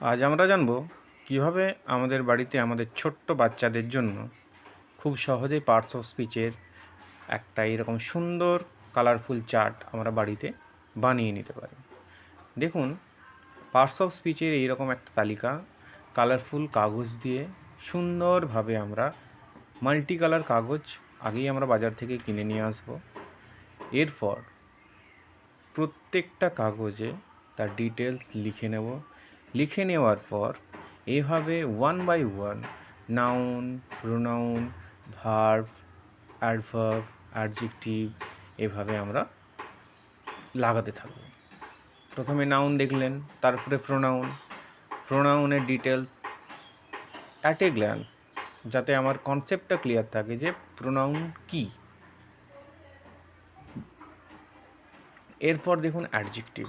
আজ আমরা জানব কিভাবে আমাদের বাড়িতে আমাদের ছোট্ট বাচ্চাদের জন্য খুব সহজেই পার্টস অফ স্পিচের একটা এরকম সুন্দর কালারফুল চার্ট আমরা বাড়িতে বানিয়ে নিতে পারি। দেখুন, পার্টস অফ স্পিচের এইরকম একটা তালিকা কালারফুল কাগজ দিয়ে সুন্দরভাবে আমরা মাল্টি কালার কাগজ আগেই আমরা বাজার থেকে কিনে নিয়ে আসব। এরপর প্রত্যেকটা কাগজে তার ডিটেলস লিখে নেব। লিখে নেওয়ার পর এইভাবে one by one noun, pronoun, verb, adverb, adjective এভাবে আমরা লাগাতে থাকব। প্রথমে নাউন দেখলেন, তারপরে প্রোনাউনের ডিটেলস অ্যাট এ গ্ল্যান্স, যাতে আমার কনসেপ্টটা ক্লিয়ার থাকে যে প্রোনাউন কী। এরপর দেখুন অ্যাডজেক্টিভ,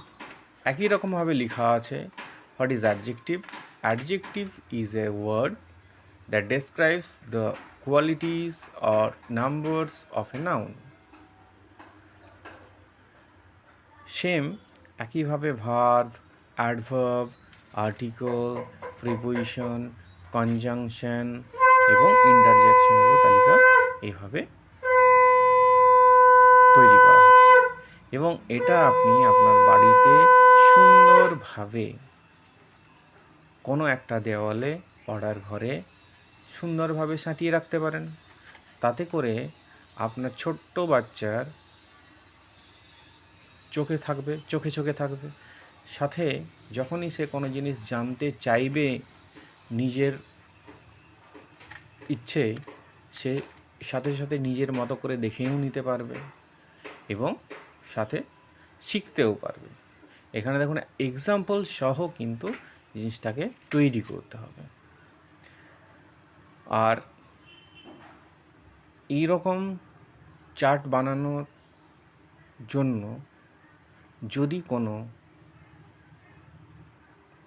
একই রকমভাবে লেখা আছে। What is adjective? Adjective is a word that describes the qualities or numbers of a noun. Same একইভাবে verb, adverb, article, preposition, conjunction এবং ইন্টারজেকশনেরও তালিকা এইভাবে তৈরি করা হয়েছে এবং এটা আপনি আপনার বাড়িতে সুন্দরভাবে কোনো একটা দেওয়ালে পড়ার ঘরে সুন্দরভাবে সাঁটিয়ে রাখতে পারেন। তাতে করে আপনার ছোট্ট বাচ্চার চোখে থাকবে, সাথে যখনই সে কোনো জিনিস জানতে চাইবে নিজের ইচ্ছে, সে সাথে সাথে নিজের মতো করে দেখেও নিতে পারবে এবং সাথে শিখতেও পারবে। এখানে দেখুন এক্সাম্পল সহ কিন্তু জিনিসটাকে তৈরি করতে হবে। আর এই রকম চার্ট বানানোর জন্য যদি কোনো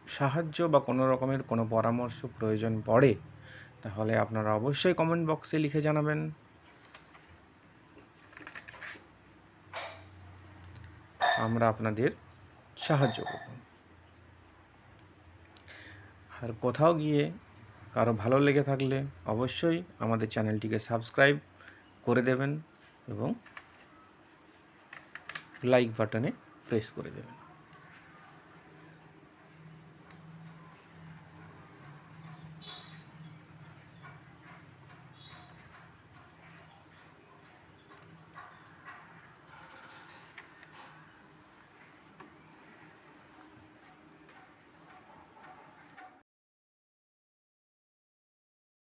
সাহায্য বা কোনো রকমের কোনো পরামর্শ প্রয়োজন পড়ে, তাহলে আপনারা অবশ্যই কমেন্ট বক্সে লিখে জানাবেন। আমরা আপনাদের সাহায্য করব। আর কোথাও গিয়ে কারো ভালো লেগে থাকলে অবশ্যই আমাদের চ্যানেলটিকে সাবস্ক্রাইব করে দেবেন এবং লাইক বাটনে প্রেস করে দেবেন।